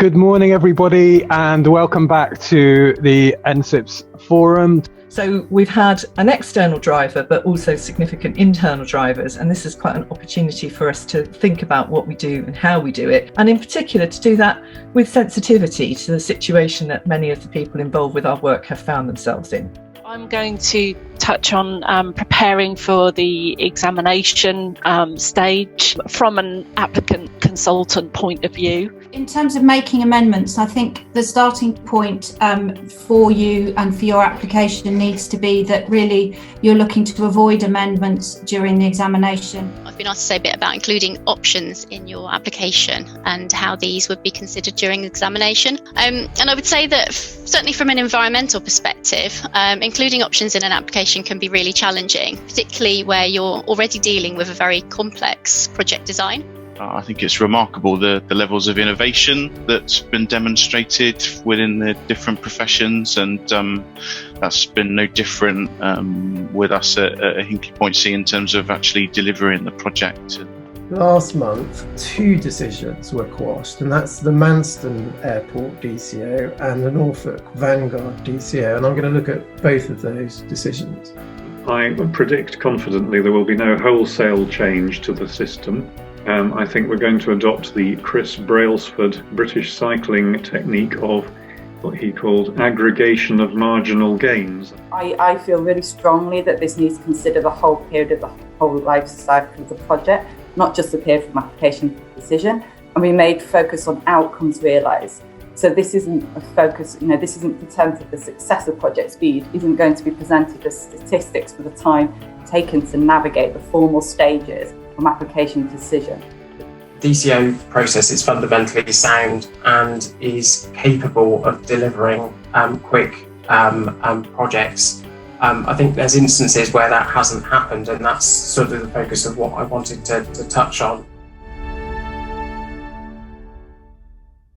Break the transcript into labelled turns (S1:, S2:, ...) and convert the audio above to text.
S1: Good morning, everybody, and welcome back to the NSIPs forum.
S2: So we've had an external driver, but also significant internal drivers. And this is quite an opportunity for us to think about what we do and how we do it. And in particular, to do that with sensitivity to the situation that many of the people involved with our work have found themselves in.
S3: I'm going to touch on preparing for the examination stage from an applicant consultant point of view.
S4: In terms of making amendments, I think the starting point for you and for your application needs to be that really you're looking to avoid amendments during the examination.
S5: I've been asked to say a bit about including options in your application and how these would be considered during the examination. And I would say that certainly from an environmental perspective, including options in an application can be really challenging, particularly where you're already dealing with a very complex project design.
S6: I think it's remarkable the levels of innovation that's been demonstrated within the different professions, and that's been no different with us at Hinkley Point C in terms of actually delivering the project.
S7: Last month, 2 decisions were quashed, and that's the Manston Airport DCO and the Norfolk Vanguard DCO, and I'm going to look at both of those decisions.
S8: I predict confidently there will be no wholesale change to the system. I think we're going to adopt the Chris Brailsford British cycling technique of what he called aggregation of marginal gains.
S9: I feel really strongly that this needs to consider the whole period of the whole life cycle of the project, not just the period from application to decision, and we made focus on outcomes realised. So this isn't a focus, this isn't presented the success of project speed, isn't going to be presented as statistics for the time taken to navigate the formal stages from application to decision.
S10: The DCO process is fundamentally sound and is capable of delivering quick projects. I think there's instances where that hasn't happened, and that's sort of the focus of what I wanted to touch on.